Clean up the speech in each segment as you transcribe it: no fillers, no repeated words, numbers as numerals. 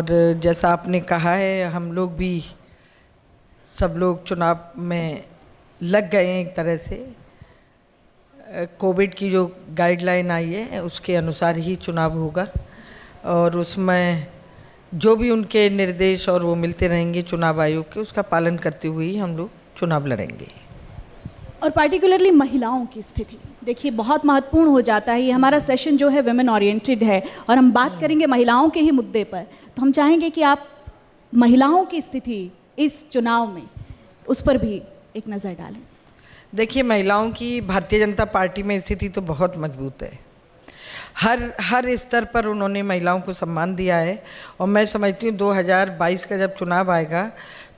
और जैसा आपने कहा है, हम लोग भी सब लोग चुनाव में लग गए हैं एक तरह से। कोविड की जो गाइडलाइन आई है उसके अनुसार ही चुनाव होगा और उसमें जो भी उनके निर्देश और वो मिलते रहेंगे चुनाव आयोग के, उसका पालन करते हुए ही हम लोग चुनाव लड़ेंगे। और पार्टिकुलरली महिलाओं की स्थिति देखिए बहुत महत्वपूर्ण हो जाता है। ये हमारा सेशन जो है विमेन ओरिएंटेड है और हम बात करेंगे महिलाओं के ही मुद्दे पर, तो हम चाहेंगे कि आप महिलाओं की स्थिति इस चुनाव में उस पर भी एक नज़र डालें। देखिए, महिलाओं की भारतीय जनता पार्टी में स्थिति तो बहुत मजबूत है। हर स्तर पर उन्होंने महिलाओं को सम्मान दिया है और मैं समझती हूँ 2022 का जब चुनाव आएगा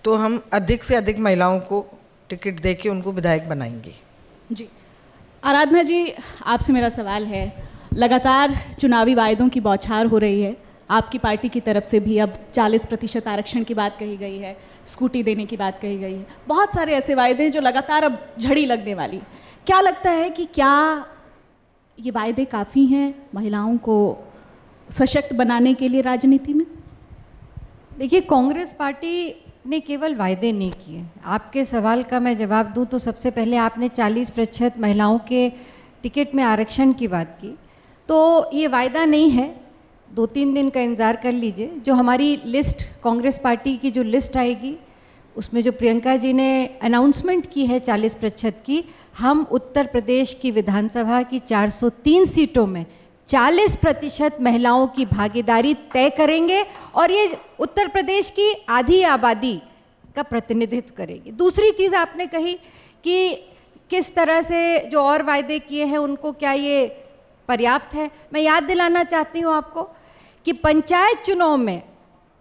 तो हम अधिक से अधिक महिलाओं को टिकट देके उनको विधायक बनाएंगे। जी आराधना जी, आपसे मेरा सवाल है, लगातार चुनावी वायदों की बौछार हो रही है। आपकी पार्टी की तरफ से भी अब 40% आरक्षण की बात कही गई है, स्कूटी देने की बात कही गई है, बहुत सारे ऐसे वायदे हैं जो लगातार अब झड़ी लगने वाली। क्या लगता है कि क्या ये वायदे काफ़ी हैं महिलाओं को सशक्त बनाने के लिए राजनीति में? देखिए, कांग्रेस पार्टी ने केवल वायदे नहीं किए। आपके सवाल का मैं जवाब दूं तो सबसे पहले आपने 40% महिलाओं के टिकट में आरक्षण की बात की, तो ये वायदा नहीं है, 2-3 दिन का इंतज़ार कर लीजिए। जो हमारी लिस्ट, कांग्रेस पार्टी की जो लिस्ट आएगी उसमें जो प्रियंका जी ने अनाउंसमेंट की है 40% की, हम उत्तर प्रदेश की विधानसभा की 403 सीटों में 40% महिलाओं की भागीदारी तय करेंगे और ये उत्तर प्रदेश की आधी आबादी का प्रतिनिधित्व करेगी। दूसरी चीज़ आपने कही कि किस तरह से जो और वायदे किए हैं उनको क्या ये पर्याप्त है। मैं याद दिलाना चाहती हूँ आपको कि पंचायत चुनाव में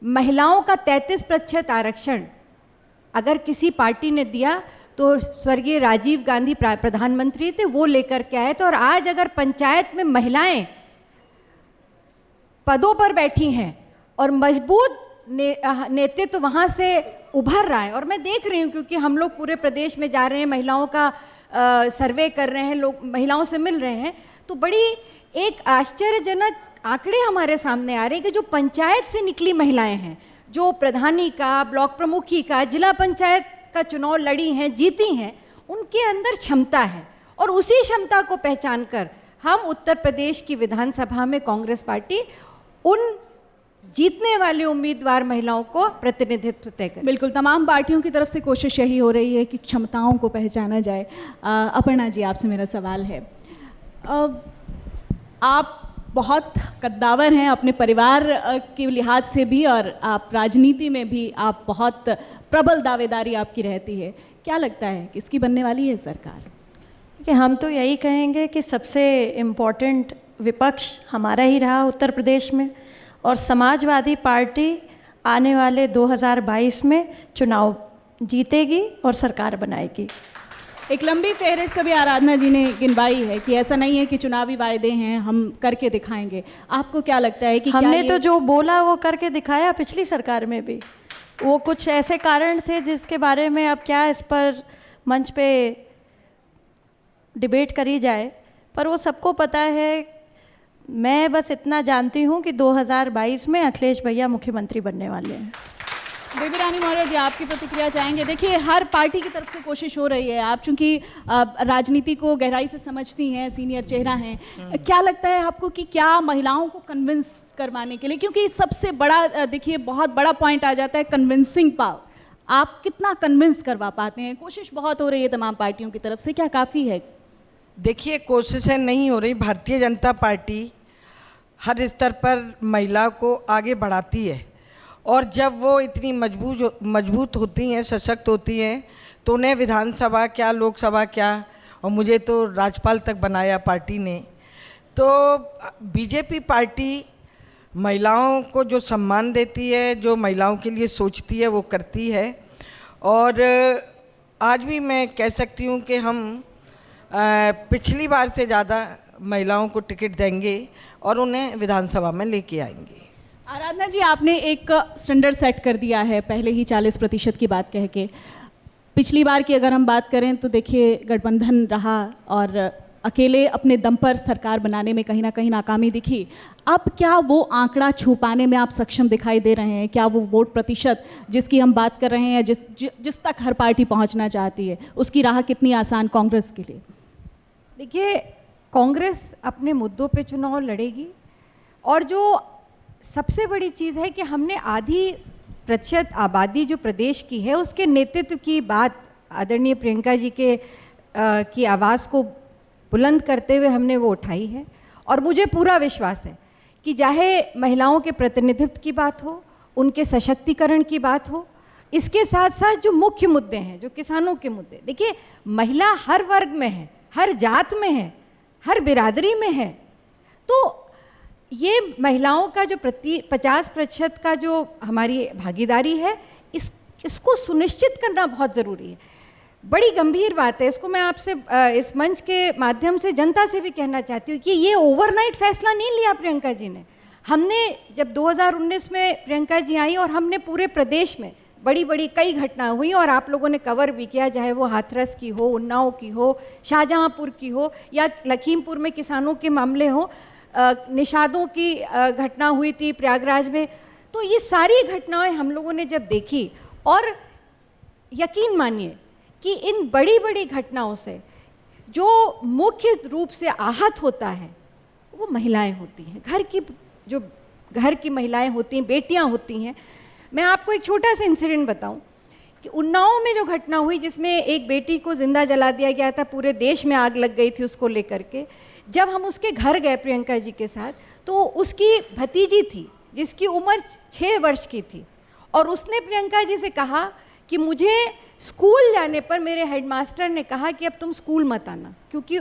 महिलाओं का 33% आरक्षण अगर किसी पार्टी ने दिया तो स्वर्गीय राजीव गांधी प्रधानमंत्री थे, वो लेकर के आए थे। और आज अगर पंचायत में महिलाएं पदों पर बैठी हैं और मजबूत नेतृत्व वहाँ से उभर रहा है, और मैं देख रही हूँ क्योंकि हम लोग पूरे प्रदेश में जा रहे हैं, महिलाओं का सर्वे कर रहे हैं, लोग महिलाओं से मिल रहे हैं, तो बड़ी एक आश्चर्यजनक आंकड़े हमारे सामने आ रहे हैं कि जो पंचायत से निकली महिलाएं हैं, जो प्रधानी का, ब्लॉक प्रमुखी का, जिला पंचायत का चुनाव लड़ी हैं, जीती हैं, उनके अंदर क्षमता है और उसी क्षमता को पहचान कर हम उत्तर प्रदेश की विधानसभा में कांग्रेस पार्टी उन जीतने वाले उम्मीदवार महिलाओं को प्रतिनिधित्व तय करे। बिल्कुल, तमाम पार्टियों की तरफ से कोशिश यही हो रही है कि क्षमताओं को पहचाना जाए। अपर्णा जी, आपसे मेरा सवाल है, आप बहुत कद्दावर हैं अपने परिवार के लिहाज से भी और आप राजनीति में भी आप बहुत प्रबल दावेदारी आपकी रहती है। क्या लगता है किसकी बनने वाली है सरकार? कि हम तो यही कहेंगे कि सबसे इम्पोर्टेंट विपक्ष हमारा ही रहा उत्तर प्रदेश में, और समाजवादी पार्टी आने वाले 2022 में चुनाव जीतेगी और सरकार बनाएगी। एक लंबी फहरिस्त अभी आराधना जी ने गिनवाई है कि ऐसा नहीं है कि चुनावी वायदे हैं हम करके दिखाएंगे। आपको क्या लगता है कि हमने तो जो बोला वो करके दिखाया पिछली सरकार में भी। वो कुछ ऐसे कारण थे जिसके बारे में अब क्या इस पर मंच पे डिबेट करी जाए, पर वो सबको पता है। मैं बस इतना जानती हूँ कि 2022 में अखिलेश भैया मुख्यमंत्री बनने वाले हैं। बेबी रानी मौर्य जी, आपकी प्रतिक्रिया चाहेंगे? देखिए, हर पार्टी की तरफ से कोशिश हो रही है, आप चूंकि राजनीति को गहराई से समझती हैं, सीनियर चेहरा हैं, क्या लगता है आपको कि क्या महिलाओं को कन्विंस करवाने के लिए, क्योंकि सबसे बड़ा देखिए बहुत बड़ा पॉइंट आ जाता है कन्विंसिंग पावर, आप कितना कन्विंस करवा पाते हैं? कोशिश बहुत हो रही है तमाम पार्टियों की तरफ से, क्या काफ़ी है? देखिए, कोशिशें नहीं हो रही। भारतीय जनता पार्टी हर स्तर पर महिला को आगे बढ़ाती है और जब वो इतनी मजबूत होती हैं, सशक्त होती हैं, तो उन्हें विधानसभा क्या, लोकसभा क्या, और मुझे तो राज्यपाल तक बनाया पार्टी ने। तो बीजेपी पार्टी महिलाओं को जो सम्मान देती है, जो महिलाओं के लिए सोचती है, वो करती है। और आज भी मैं कह सकती हूँ कि हम पिछली बार से ज़्यादा महिलाओं को टिकट देंगे और उन्हें विधानसभा में लेके आएंगे। आराधना जी, आपने एक स्टैंडर्ड सेट कर दिया है पहले ही 40% की बात कह के। पिछली बार की अगर हम बात करें तो देखिए गठबंधन रहा और अकेले अपने दम पर सरकार बनाने में कहीं ना कहीं नाकामी दिखी। अब क्या वो आंकड़ा छू पाने में आप सक्षम दिखाई दे रहे हैं? क्या वो वोट प्रतिशत जिसकी हम बात कर रहे हैं, जिस तक हर पार्टी पहुंचना चाहती है, उसकी राह कितनी आसान कांग्रेस के लिए? देखिए, कांग्रेस अपने मुद्दों पे चुनाव लड़ेगी, और जो सबसे बड़ी चीज़ है कि हमने आधी प्रतिशत आबादी जो प्रदेश की है उसके नेतृत्व की बात आदरणीय प्रियंका जी के की आवाज़ को बुलंद करते हुए हमने वो उठाई है। और मुझे पूरा विश्वास है कि चाहे महिलाओं के प्रतिनिधित्व की बात हो, उनके सशक्तिकरण की बात हो, इसके साथ साथ जो मुख्य मुद्दे हैं, जो किसानों के मुद्दे, देखिए महिला हर वर्ग में है, हर जात में है, हर बिरादरी में है, तो ये महिलाओं का जो 50% का जो हमारी भागीदारी है, इसको सुनिश्चित करना बहुत ज़रूरी है। बड़ी गंभीर बात है, इसको मैं आपसे इस मंच के माध्यम से जनता से भी कहना चाहती हूँ कि ये ओवरनाइट फैसला नहीं लिया प्रियंका जी ने। हमने जब 2019 में प्रियंका जी आई और हमने पूरे प्रदेश में बड़ी बड़ी कई घटनाएं हुई और आप लोगों ने कवर भी किया, चाहे वो हाथरस की हो, उन्नाव की हो, शाहजहांपुर की हो, या लखीमपुर में किसानों के मामले हो, निषादों की घटना हुई थी प्रयागराज में। तो ये सारी घटनाएं हम लोगों ने जब देखी, और यकीन मानिए कि इन बड़ी बड़ी घटनाओं से जो मुख्य रूप से आहत होता है वो महिलाएं होती हैं, घर की महिलाएं होती हैं, बेटियां होती हैं। मैं आपको एक छोटा सा इंसिडेंट बताऊं कि उन्नाव में जो घटना हुई जिसमें एक बेटी को जिंदा जला दिया गया था, पूरे देश में आग लग गई थी उसको लेकर के। जब हम उसके घर गए प्रियंका जी के साथ, तो उसकी भतीजी थी जिसकी उम्र 6 वर्ष की थी, और उसने प्रियंका जी से कहा कि मुझे स्कूल जाने पर मेरे हेडमास्टर ने कहा कि अब तुम स्कूल मत आना, क्योंकि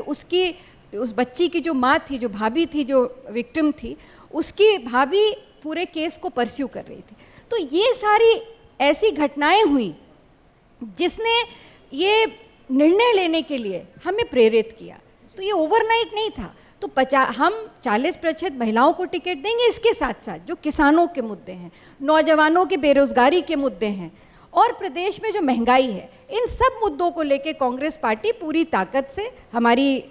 उस बच्ची की जो माँ थी, जो भाभी थी, जो विक्टिम थी, उसकी भाभी पूरे केस को परस्यू कर रही थी। तो ये सारी ऐसी घटनाएं हुई जिसने ये निर्णय लेने के लिए हमें प्रेरित किया। तो ये ओवरनाइट नहीं था। तो हम 40% महिलाओं को टिकट देंगे, इसके साथ साथ जो किसानों के मुद्दे हैं, नौजवानों की बेरोजगारी के मुद्दे हैं, और प्रदेश में जो महंगाई है, इन सब मुद्दों को लेके कांग्रेस पार्टी पूरी ताकत से, हमारी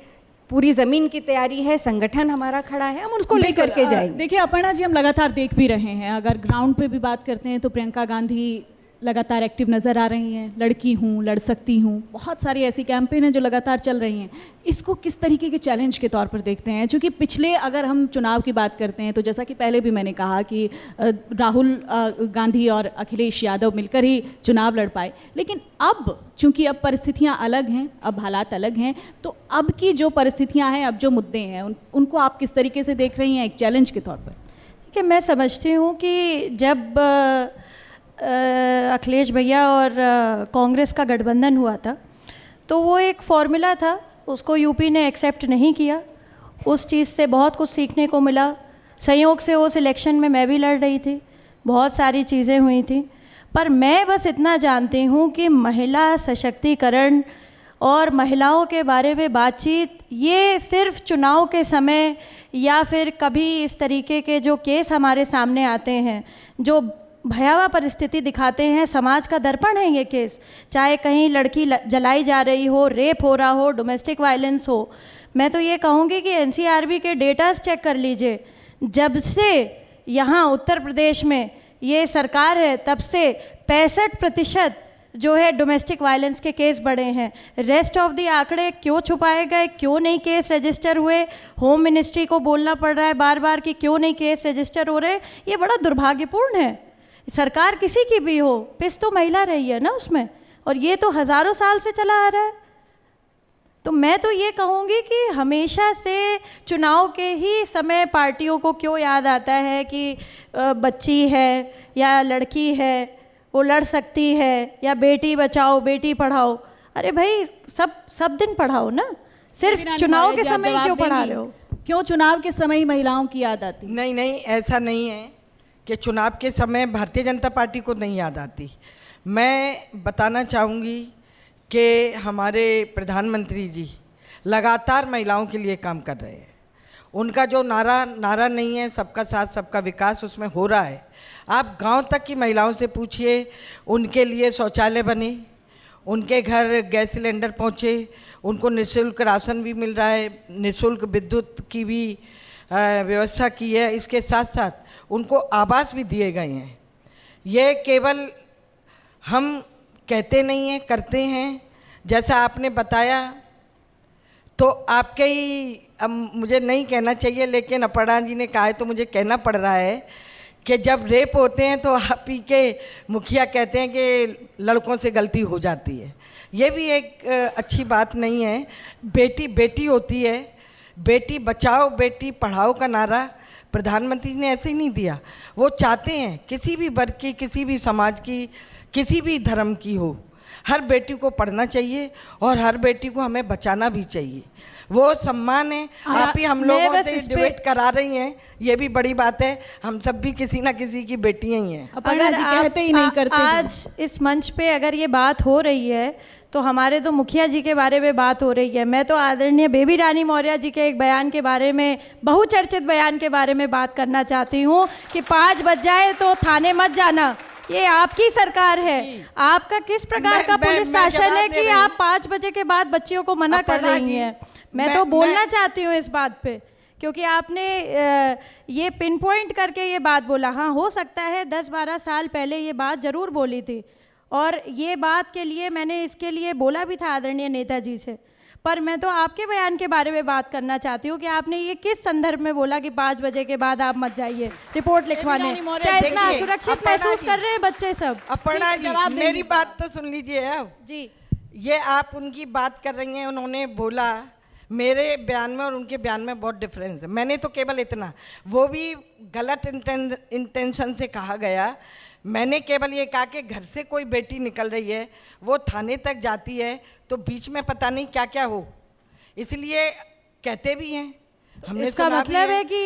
पूरी ज़मीन की तैयारी है, संगठन हमारा खड़ा है, हम उसको लेकर के जाएंगे। देखिए अपर्णा जी, हम लगातार देख भी रहे हैं, अगर ग्राउंड पे भी बात करते हैं तो प्रियंका गांधी लगातार एक्टिव नज़र आ रही हैं। लड़की हूँ, लड़ सकती हूँ, बहुत सारी ऐसी कैंपेन हैं जो लगातार चल रही हैं। इसको किस तरीके के चैलेंज के तौर पर देखते हैं? क्योंकि पिछले अगर हम चुनाव की बात करते हैं तो जैसा कि पहले भी मैंने कहा कि राहुल गांधी और अखिलेश यादव मिलकर ही चुनाव लड़ पाए, लेकिन अब चूंकि अब परिस्थितियाँ अलग हैं, अब हालात अलग हैं, तो अब की जो परिस्थितियाँ हैं, अब जो मुद्दे हैं, उनको आप किस तरीके से देख रही हैं एक चैलेंज के तौर पर? देखिए, मैं समझती हूँ कि जब अखिलेश भैया और कांग्रेस का गठबंधन हुआ था तो वो एक फॉर्मूला था, उसको यूपी ने एक्सेप्ट नहीं किया। उस चीज़ से बहुत कुछ सीखने को मिला। संयोग से उस इलेक्शन में मैं भी लड़ रही थी, बहुत सारी चीज़ें हुई थी, पर मैं बस इतना जानती हूँ कि महिला सशक्तिकरण और महिलाओं के बारे में बातचीत ये सिर्फ चुनाव के समय या फिर कभी इस तरीके के जो केस हमारे सामने आते हैं, जो भयावह परिस्थिति दिखाते हैं, समाज का दर्पण है ये केस। चाहे कहीं लड़की जलाई जा रही हो, रेप हो रहा हो, डोमेस्टिक वायलेंस हो, मैं तो ये कहूँगी कि एनसीआरबी के डेटास चेक कर लीजिए। जब से यहाँ उत्तर प्रदेश में ये सरकार है तब से 65% जो है डोमेस्टिक वायलेंस के केस बढ़े हैं। रेस्ट ऑफ द आंकड़े क्यों छुपाए गए, क्यों नहीं केस रजिस्टर हुए? होम मिनिस्ट्री को बोलना पड़ रहा है बार बार कि क्यों नहीं केस रजिस्टर हो रहे। ये बड़ा दुर्भाग्यपूर्ण है। सरकार किसी की भी हो, पिस तो महिला रही है ना उसमें, और ये तो हज़ारों साल से चला आ रहा है। तो मैं तो ये कहूँगी कि हमेशा से चुनाव के ही समय पार्टियों को क्यों याद आता है कि बच्ची है या लड़की है वो लड़ सकती है, या बेटी बचाओ बेटी पढ़ाओ। अरे भाई सब दिन पढ़ाओ ना, सिर्फ चुनाव के समय क्यों पढ़ा रहे हो? क्यों चुनाव के समय महिलाओं की याद आती? नहीं, ऐसा नहीं है कि चुनाव के समय भारतीय जनता पार्टी को नहीं याद आती। मैं बताना चाहूँगी कि हमारे प्रधानमंत्री जी लगातार महिलाओं के लिए काम कर रहे हैं। उनका जो नारा नहीं है सबका साथ सबका विकास, उसमें हो रहा है। आप गांव तक की महिलाओं से पूछिए, उनके लिए शौचालय बने, उनके घर गैस सिलेंडर पहुँचे, उनको निःशुल्क राशन भी मिल रहा है, निःशुल्क विद्युत की भी व्यवस्था की है। इसके साथ साथ उनको आवास भी दिए गए हैं। ये केवल हम कहते नहीं हैं, करते हैं। जैसा आपने बताया तो आपके ही, अब मुझे नहीं कहना चाहिए लेकिन अपर्णा जी ने कहा है तो मुझे कहना पड़ रहा है कि जब रेप होते हैं तो आप ही के मुखिया कहते हैं कि लड़कों से गलती हो जाती है। ये भी एक अच्छी बात नहीं है। बेटी बेटी होती है। बेटी बचाओ बेटी पढ़ाओ का नारा प्रधानमंत्री ने ऐसे ही नहीं दिया। वो चाहते हैं किसी भी वर्ग की, किसी भी समाज की, किसी भी धर्म की हो, हर बेटी को पढ़ना चाहिए और हर बेटी को हमें बचाना भी चाहिए। वो सम्मान है। आप ही हम लोगों से डिबेट करा रही हैं, ये भी बड़ी बात है। हम सब भी किसी ना किसी की बेटियां ही हैं। अपर्णा जी कहते ही नहीं करते। आज इस मंच पे अगर ये बात हो रही है तो हमारे तो मुखिया जी के बारे में बात हो रही है। मैं तो आदरणीय बेबी रानी मौर्य जी के एक बयान के बारे में, बहुचर्चित बयान के बारे में बात करना चाहती हूँ कि 5 बज जाए तो थाने मत जाना। ये आपकी सरकार है। आपका किस प्रकार का पुलिस शासन है कि आप 5 बजे के बाद बच्चियों को मना कर रही हैं? मैं तो बोलना चाहती हूँ इस बात पे, क्योंकि आपने ये पिन पॉइंट करके ये बात बोला। हाँ, हो सकता है 10-12 साल पहले ये बात ज़रूर बोली थी और ये बात के लिए मैंने इसके लिए बोला भी था आदरणीय नेताजी से। पर मैं तो आपके बयान के बारे में बात करना चाहती हूँ कि आपने ये किस संदर्भ में बोला कि 5 बजे के बाद आप मत जाइए रिपोर्ट लिखवाने? क्या इतना असुरक्षित महसूस कर रहे हैं बच्चे सब? अपर्णा जी, मेरी बात तो सुन लीजिए। अब जी, ये आप उनकी बात कर रही हैं, उन्होंने बोला, मेरे बयान में और उनके बयान में बहुत डिफरेंस है। मैंने तो केवल इतना, वो भी गलत इंटेंशन से कहा गया। मैंने केवल ये कहा कि घर से कोई बेटी निकल रही है, वो थाने तक जाती है तो बीच में पता नहीं क्या क्या हो, इसलिए कहते भी हैं। हमने इसका मतलब है कि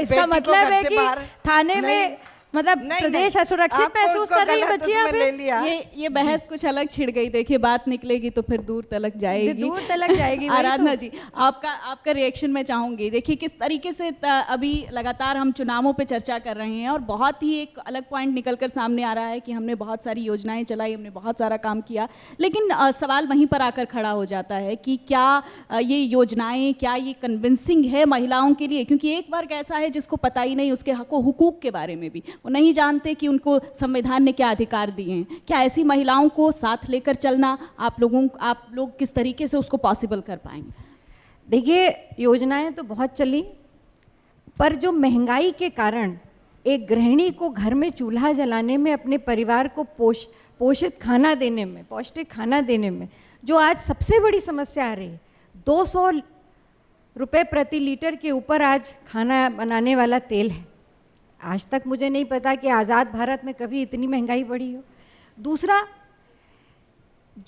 इसका मतलब है कि थाने में मतलब प्रदेश असुरक्षित महसूस कर रही बच्चियां भी। ये बहस कुछ अलग छिड़ गई। देखिए, बात निकलेगी तो फिर दूर तलक जाएगी, दूर तलक जाएगी। आराधना जी, आपका रिएक्शन मैं चाहूंगी। देखिए किस तरीके से अभी लगातार हम चुनावों पे चर्चा कर रहे हैं और बहुत ही एक अलग पॉइंट निकलकर सामने आ रहा है कि हमने बहुत सारी योजनाएं चलाई, हमने बहुत सारा काम किया, लेकिन सवाल वहीं पर आकर खड़ा हो जाता है कि क्या ये योजनाएं, क्या ये कन्विंसिंग है महिलाओं के लिए? क्योंकि एक वर्ग ऐसा है जिसको पता ही नहीं उसके हक हुकूक के बारे में भी, वो नहीं जानते कि उनको संविधान ने क्या अधिकार दिए हैं। क्या ऐसी महिलाओं को साथ लेकर चलना आप लोग किस तरीके से उसको पॉसिबल कर पाएंगे? देखिए, योजनाएं तो बहुत चली, पर जो महंगाई के कारण एक गृहिणी को घर में चूल्हा जलाने में, अपने परिवार को पोषित खाना देने में, पौष्टिक खाना देने में जो आज सबसे बड़ी समस्या आ रही है, 200 रुपये प्रति लीटर के ऊपर आज खाना बनाने वाला तेल है। आज तक मुझे नहीं पता कि आज़ाद भारत में कभी इतनी महंगाई बढ़ी हो। दूसरा,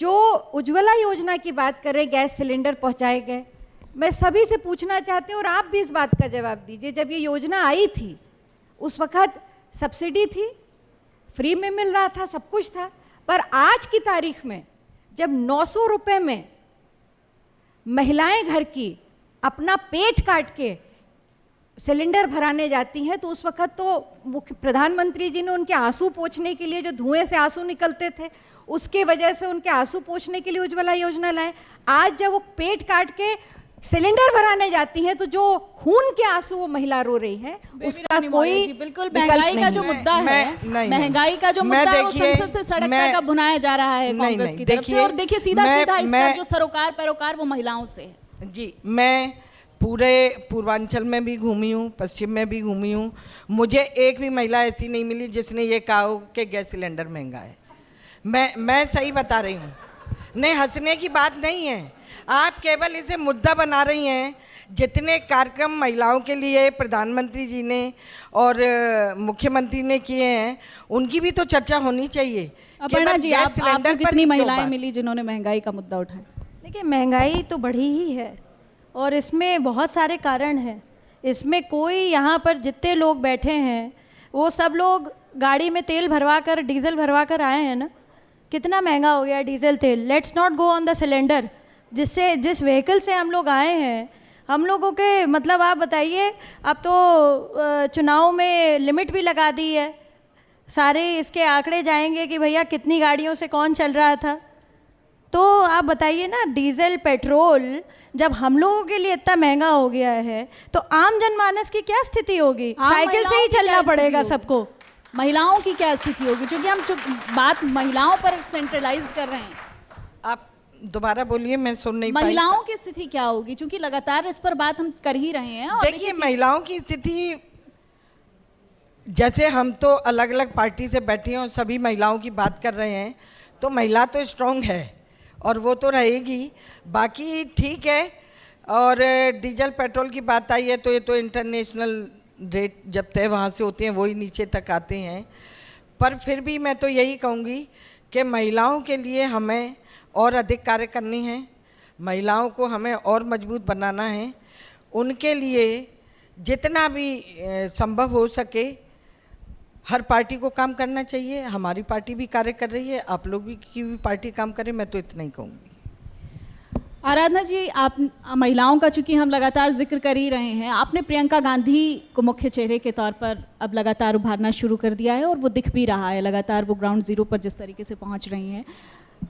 जो उज्ज्वला योजना की बात कर रहे, गैस सिलेंडर पहुंचाए गए, मैं सभी से पूछना चाहती हूँ और आप भी इस बात का जवाब दीजिए, जब ये योजना आई थी उस वक़्त सब्सिडी थी, फ्री में मिल रहा था, सब कुछ था, पर आज की तारीख में जब 900 रुपये में महिलाएं घर की अपना पेट काट के सिलेंडर भराने जाती हैं, तो उस वक्त तो मुख्य प्रधानमंत्री जी ने उनके आंसू पोंछने के लिए, जो धुएं से आंसू निकलते थे, उसके वजह से उनके आंसू पोंछने के लिए उज्ज्वला योजना लाए। आज जब वो पेट काट के सिलेंडर भराने जाती हैं तो जो खून के आंसू वो महिला रो रही है, उसका कोई बिल्कुल महंगाई का जो मुद्दा है, महंगाई का जो मुद्दा है वो संसद से सड़क तक बुनाया जा रहा है कांग्रेस की तरफ से। और देखिए सीधा इसका जो सरोकार पैरोकार वो महिलाओं से है। जी, मैं पूरे पूर्वांचल में भी घूमी हूँ, पश्चिम में भी घूमी हूँ, मुझे एक भी महिला ऐसी नहीं मिली जिसने ये कहा हो कि गैस सिलेंडर महंगा है। मैं सही बता रही हूँ, नहीं हंसने की बात नहीं है, आप केवल इसे मुद्दा बना रही हैं। जितने कार्यक्रम महिलाओं के लिए प्रधानमंत्री जी ने और मुख्यमंत्री ने किए हैं, उनकी भी तो चर्चा होनी चाहिए। अपर्णा जी, आपको कितनी महिलाएं मिली जिन्होंने महंगाई का मुद्दा उठाया? देखिए, महंगाई तो बढ़ी ही है और इसमें बहुत सारे कारण हैं। इसमें कोई, यहाँ पर जितने लोग बैठे हैं वो सब लोग गाड़ी में तेल भरवा कर, डीजल भरवा कर आए हैं ना। कितना महंगा हो गया डीजल तेल। Let's not go on the cylinder. जिस व्हीकल से हम लोग आए हैं, हम लोगों के मतलब आप बताइए, अब तो चुनाव में लिमिट भी लगा दी है, सारे इसके आंकड़े जाएंगे कि भैया कितनी गाड़ियों से कौन चल रहा था। तो आप बताइए ना, डीजल पेट्रोल जब हम लोगों के लिए इतना महंगा हो गया है तो आम जनमानस की क्या स्थिति होगी? साइकिल से ही चलना पड़ेगा सबको। महिलाओं की क्या स्थिति होगी? क्योंकि हम बात महिलाओं पर सेंट्रलाइज कर रहे हैं। आप दोबारा बोलिए, मैं सुन नहीं पाई। महिलाओं की स्थिति क्या होगी? क्योंकि लगातार इस पर बात हम कर ही रहे हैं। और देखिए, महिलाओं की स्थिति, जैसे हम तो अलग अलग पार्टी से बैठे हैं और सभी महिलाओं की बात कर रहे हैं, तो महिला तो स्ट्रांग है और वो तो रहेगी, बाकी ठीक है। और डीजल पेट्रोल की बात आई है तो ये तो इंटरनेशनल रेट जब तय वहाँ से होते हैं वही नीचे तक आते हैं। पर फिर भी मैं तो यही कहूँगी कि महिलाओं के लिए हमें और अधिक कार्य करने हैं, महिलाओं को हमें और मजबूत बनाना है। उनके लिए जितना भी संभव हो सके हर पार्टी को काम करना चाहिए। हमारी पार्टी भी कार्य कर रही है, आप लोग भी की भी पार्टी काम करे, मैं तो इतना ही कहूँगी। आराधना जी, आप महिलाओं का चूंकि हम लगातार जिक्र कर ही रहे हैं, आपने प्रियंका गांधी को मुख्य चेहरे के तौर पर अब लगातार उभारना शुरू कर दिया है और वो दिख भी रहा है लगातार, वो ग्राउंड जीरो पर जिस तरीके से पहुंच रही हैं।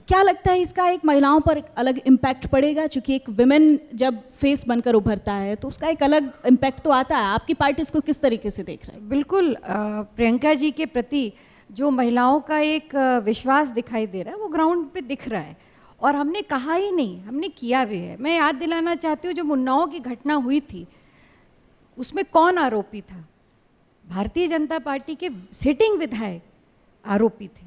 क्या लगता है इसका एक महिलाओं पर अलग इम्पैक्ट पड़ेगा? चूंकि एक विमेन जब फेस बनकर उभरता है तो उसका एक अलग इम्पैक्ट तो आता है। आपकी पार्टी इसको किस तरीके से देख रही है? बिल्कुल, प्रियंका जी के प्रति जो महिलाओं का एक विश्वास दिखाई दे रहा है वो ग्राउंड पे दिख रहा है। और हमने कहा ही नहीं, हमने किया भी है। मैं याद दिलाना चाहती हूँ, जो उन्नाव की घटना हुई थी उसमें कौन आरोपी था? भारतीय जनता पार्टी के सिटिंग विधायक आरोपी थे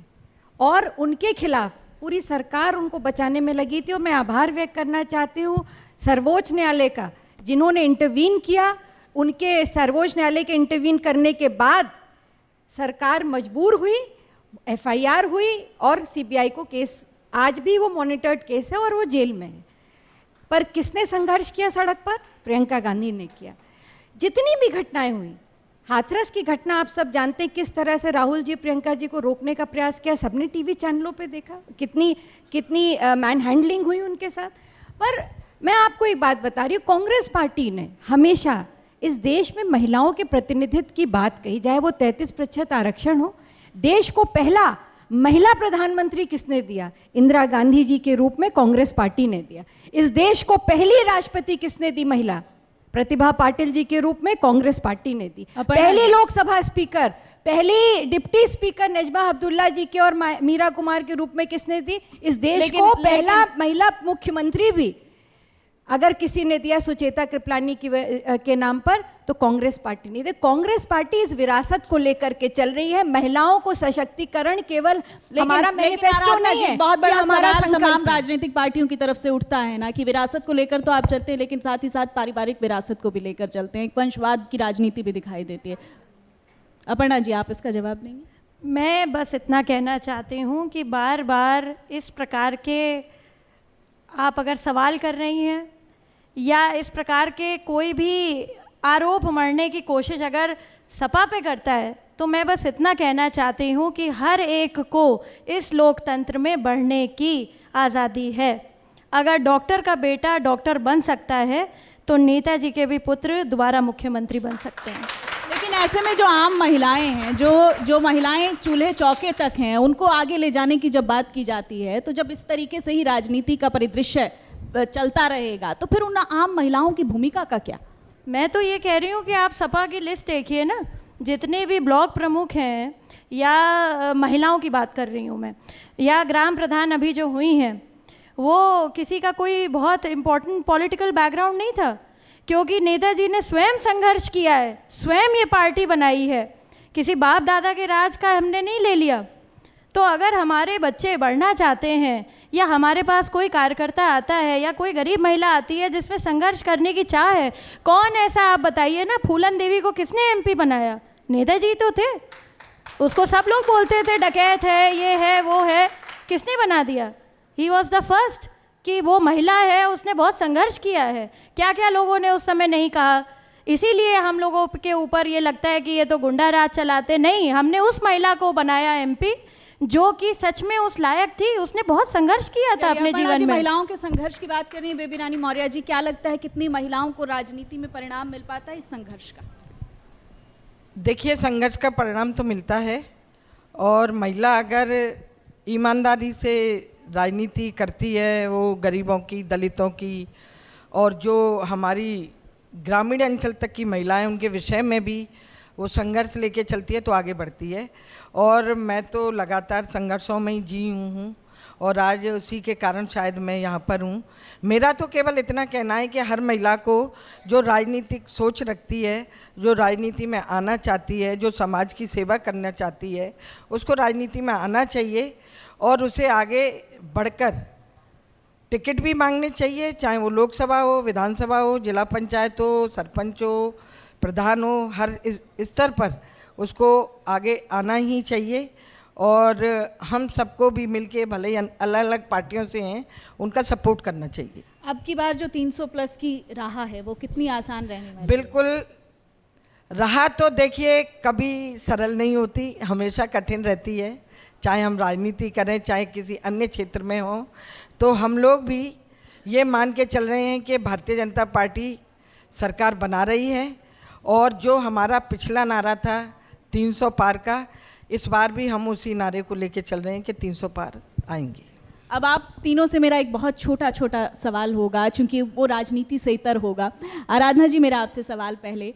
और उनके खिलाफ पूरी सरकार उनको बचाने में लगी थी। और मैं आभार व्यक्त करना चाहती हूँ सर्वोच्च न्यायालय का, जिन्होंने इंटरवीन किया। उनके सर्वोच्च न्यायालय के इंटरवीन करने के बाद सरकार मजबूर हुई, एफआईआर हुई और सीबीआई को केस, आज भी वो मॉनिटर्ड केस है और वो जेल में है। पर किसने संघर्ष किया सड़क पर? प्रियंका गांधी ने किया। जितनी भी घटनाएं हुई, हाथरस की घटना आप सब जानते हैं किस तरह से राहुल जी प्रियंका जी को रोकने का प्रयास किया, सबने टीवी चैनलों पे देखा, कितनी मैन हैंडलिंग हुई उनके साथ। पर मैं आपको एक बात बता रही हूँ, कांग्रेस पार्टी ने हमेशा इस देश में महिलाओं के प्रतिनिधित्व की बात कही, चाहे वो 33% आरक्षण हो। देश को पहला महिला प्रधानमंत्री किसने दिया? इंदिरा गांधी जी के रूप में कांग्रेस पार्टी ने दिया। इस देश को पहली राष्ट्रपति किसने दी महिला? प्रतिभा पाटिल जी के रूप में कांग्रेस पार्टी ने दी। पहली लोकसभा स्पीकर, पहली डिप्टी स्पीकर नजमा हेपतुल्ला जी के और मीरा कुमार के रूप में किसने दी? इस देश को पहला महिला मुख्यमंत्री भी अगर किसी ने दिया सुचेता कृपलानी के नाम पर, तो कांग्रेस पार्टी ने दी। कांग्रेस पार्टी इस विरासत को लेकर के चल रही है। महिलाओं को सशक्तिकरण केवल हमारा मैनिफेस्टो नहीं है, बहुत बड़ा हमारा सवाल तमाम है। राजनीतिक पार्टियों की तरफ से उठता है ना कि विरासत को लेकर तो आप चलते हैं, लेकिन साथ ही साथ पारिवारिक विरासत को भी लेकर चलते हैं। एक वंशवाद की राजनीति भी दिखाई देती है। अपर्णा जी, आप इसका जवाब देंगे? मैं बस इतना कहना चाहती हूँ कि बार बार इस प्रकार के आप अगर सवाल कर रही हैं या इस प्रकार के कोई भी आरोप मढ़ने की कोशिश अगर सपा पे करता है, तो मैं बस इतना कहना चाहती हूँ कि हर एक को इस लोकतंत्र में बढ़ने की आज़ादी है। अगर डॉक्टर का बेटा डॉक्टर बन सकता है तो नेताजी के भी पुत्र दोबारा मुख्यमंत्री बन सकते हैं। लेकिन ऐसे में जो आम महिलाएं हैं, जो महिलाएं चूल्हे चौके तक हैं, उनको आगे ले जाने की जब बात की जाती है, तो जब इस तरीके से ही राजनीति का परिदृश्य चलता रहेगा तो फिर उन आम महिलाओं की भूमिका का क्या? मैं तो ये कह रही हूँ कि आप सपा की लिस्ट देखिए ना, जितने भी ब्लॉक प्रमुख हैं, या महिलाओं की बात कर रही हूँ मैं, या ग्राम प्रधान अभी जो हुई हैं, वो किसी का कोई बहुत इम्पोर्टेंट पॉलिटिकल बैकग्राउंड नहीं था, क्योंकि नेताजी ने स्वयं संघर्ष किया है, स्वयं ये पार्टी बनाई है, किसी बाप दादा के राज का हमने नहीं ले लिया। तो अगर हमारे बच्चे बढ़ना चाहते हैं, या हमारे पास कोई कार्यकर्ता आता है या कोई गरीब महिला आती है जिसमें संघर्ष करने की चाह है, कौन ऐसा आप बताइए ना, फूलन देवी को किसने एमपी बनाया? नेताजी तो थे। उसको सब लोग बोलते थे डकैत है, ये है, वो है, किसने बना दिया? ही वॉज द फर्स्ट कि वो महिला है, उसने बहुत संघर्ष किया है। क्या क्या लोगों ने उस समय नहीं कहा, इसीलिए हम लोगों के ऊपर ये लगता है कि ये तो गुंडा राज चलाते। नहीं, हमने उस महिला को बनाया एमपी जो कि सच में उस लायक थी, उसने बहुत संघर्ष किया था अपने जीवन में। महिलाओं के संघर्ष की बात कर रही हैं बेबी रानी मौर्य जी, क्या लगता है कितनी महिलाओं को राजनीति में परिणाम मिल पाता है इस संघर्ष का? देखिए, संघर्ष का परिणाम तो मिलता है, और महिला अगर ईमानदारी से राजनीति करती है वो गरीबों की, दलितों की, और जो हमारी ग्रामीण अंचल तक की महिलाएं उनके विषय में भी वो संघर्ष लेके चलती है तो आगे बढ़ती है। और मैं तो लगातार संघर्षों में ही जी हूँ और आज उसी के कारण शायद मैं यहाँ पर हूँ। मेरा तो केवल इतना कहना है कि हर महिला को जो राजनीतिक सोच रखती है, जो राजनीति में आना चाहती है, जो समाज की सेवा करना चाहती है, उसको राजनीति में आना चाहिए और उसे आगे बढ़कर टिकट भी मांगने चाहिए, चाहे वो लोकसभा हो, विधानसभा हो, जिला पंचायत हो, सरपंच हो, प्रधान हो, हर स्तर पर उसको आगे आना ही चाहिए। और हम सबको भी मिलके, भले ही अलग अलग पार्टियों से हैं, उनका सपोर्ट करना चाहिए। अब की बार जो 300 प्लस की राह है वो कितनी आसान रहने वाली है? बिल्कुल, राह तो देखिए कभी सरल नहीं होती, हमेशा कठिन रहती है, चाहे हम राजनीति करें चाहे किसी अन्य क्षेत्र में हो। तो हम लोग भी ये मान के चल रहे हैं कि भारतीय जनता पार्टी सरकार बना रही है और जो हमारा पिछला नारा था 300 पार का, इस बार भी हम उसी नारे को लेके चल रहे हैं कि 300 पार आएंगे। अब आप तीनों से मेरा एक बहुत छोटा छोटा सवाल होगा, क्योंकि वो राजनीति से इतर होगा। आराधना जी, मेरा आपसे सवाल पहले,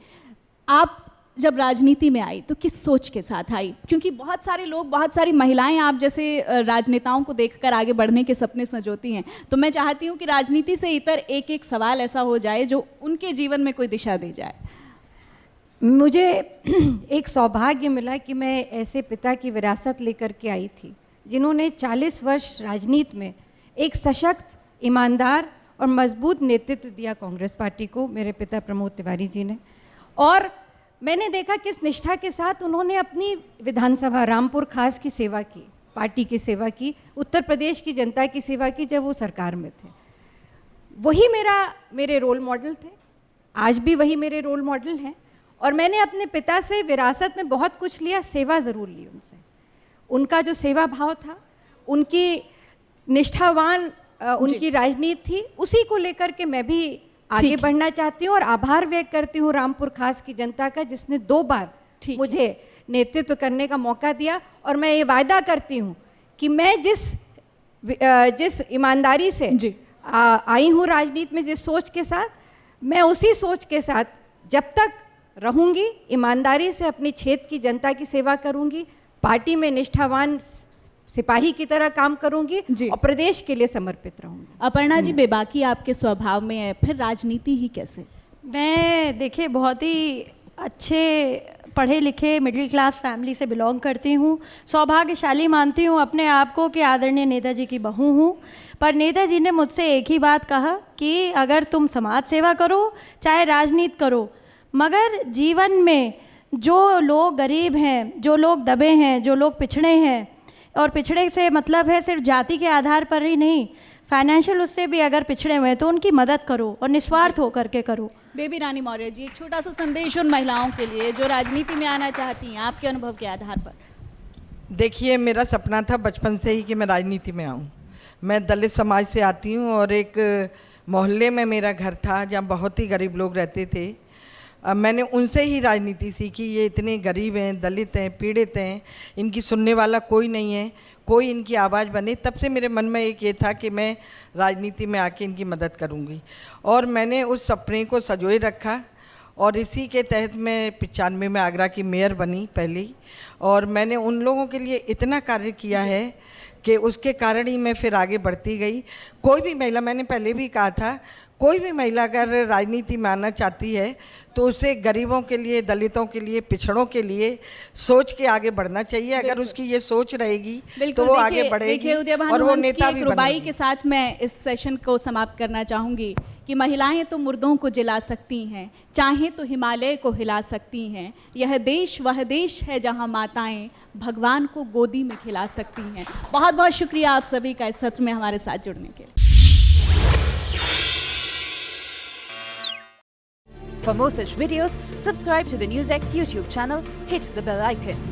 आप जब राजनीति में आई तो किस सोच के साथ आई? क्योंकि बहुत सारे लोग, बहुत सारी महिलाएं आप जैसे राजनेताओं को देखकर आगे बढ़ने के सपने संजोती हैं। तो मैं चाहती हूँ कि राजनीति से इतर एक एक सवाल ऐसा हो जाए जो उनके जीवन में कोई दिशा दे जाए। मुझे एक सौभाग्य मिला कि मैं ऐसे पिता की विरासत लेकर के आई थी जिन्होंने 40 वर्ष राजनीति में एक सशक्त, ईमानदार और मजबूत नेतृत्व दिया कांग्रेस पार्टी को, मेरे पिता प्रमोद तिवारी जी ने। और मैंने देखा किस निष्ठा के साथ उन्होंने अपनी विधानसभा रामपुर खास की सेवा की, पार्टी की सेवा की, उत्तर प्रदेश की जनता की सेवा की जब वो सरकार में थे। वही मेरे रोल मॉडल थे, आज भी वही मेरे रोल मॉडल हैं। और मैंने अपने पिता से विरासत में बहुत कुछ लिया, सेवा ज़रूर ली उनसे। उनका जो सेवा भाव था, उनकी निष्ठावान उनकी राजनीति थी, उसी को लेकर के मैं भी आगे बढ़ना चाहती हूँ। और आभार व्यक्त करती हूँ रामपुर खास की जनता का, जिसने 2 बार मुझे नेतृत्व करने का मौका दिया। और मैं ये वायदा करती हूँ कि मैं जिस ईमानदारी से आई हूँ राजनीति में, जिस सोच के साथ, मैं उसी सोच के साथ जब तक रहूंगी, ईमानदारी से अपने क्षेत्र की जनता की सेवा करूंगी, पार्टी में निष्ठावान सिपाही की तरह काम करूंगी और प्रदेश के लिए समर्पित रहूंगी। अपर्णा जी, बेबाकी आपके स्वभाव में है, फिर राजनीति ही कैसे? मैं देखिए बहुत ही अच्छे पढ़े लिखे मिडिल क्लास फैमिली से बिलोंग करती हूँ। सौभाग्यशाली मानती हूँ अपने आप को कि आदरणीय नेताजी की बहू हूँ। पर नेताजी ने मुझसे एक ही बात कहा कि अगर तुम समाज सेवा करो चाहे राजनीति करो, मगर जीवन में जो लोग गरीब हैं, जो लोग दबे हैं, जो लोग पिछड़े हैं, और पिछड़े से मतलब है सिर्फ जाति के आधार पर ही नहीं, फाइनेंशियल उससे भी अगर पिछड़े हुए हैं तो उनकी मदद करो और निस्वार्थ होकर के करो। बेबी रानी मौर्य जी, एक छोटा सा संदेश उन महिलाओं के लिए जो राजनीति में आना चाहती हैं, आपके अनुभव के आधार पर। देखिए, मेरा सपना था बचपन से ही कि मैं राजनीति में आऊँ। मैं दलित समाज से आती हूँ और एक मोहल्ले में मेरा घर था जहाँ बहुत ही गरीब लोग रहते थे। मैंने उनसे ही राजनीति सीखी। ये इतने गरीब हैं, दलित हैं, पीड़ित हैं, इनकी सुनने वाला कोई नहीं है, कोई इनकी आवाज़ बने। तब से मेरे मन में एक ये था कि मैं राजनीति में आके इनकी मदद करूंगी और मैंने उस सपने को संजोए रखा। और इसी के तहत मैं 95 में आगरा की मेयर बनी पहली, और मैंने उन लोगों के लिए इतना कार्य किया है कि उसके कारण ही मैं फिर आगे बढ़ती गई। कोई भी महिला, मैंने पहले भी कहा था, कोई भी महिला अगर राजनीति में आना चाहती है तो उसे गरीबों के लिए, दलितों के लिए, पिछड़ों के लिए सोच के आगे बढ़ना चाहिए। अगर उसकी ये सोच रहेगी तो वो आगे बढ़ेगी और वो नेता भी रुबाई के साथ मैं इस सेशन को समाप्त करना चाहूँगी कि महिलाएं तो मुर्दों को जिला सकती हैं, चाहे तो हिमालय को हिला सकती हैं। यह देश वह देश है जहाँ माताएं भगवान को गोदी में खिला सकती हैं। बहुत बहुत शुक्रिया आप सभी का इस सत्र में हमारे साथ जुड़ने के लिए। For more such videos, subscribe to the NewsX YouTube channel, hit the bell icon.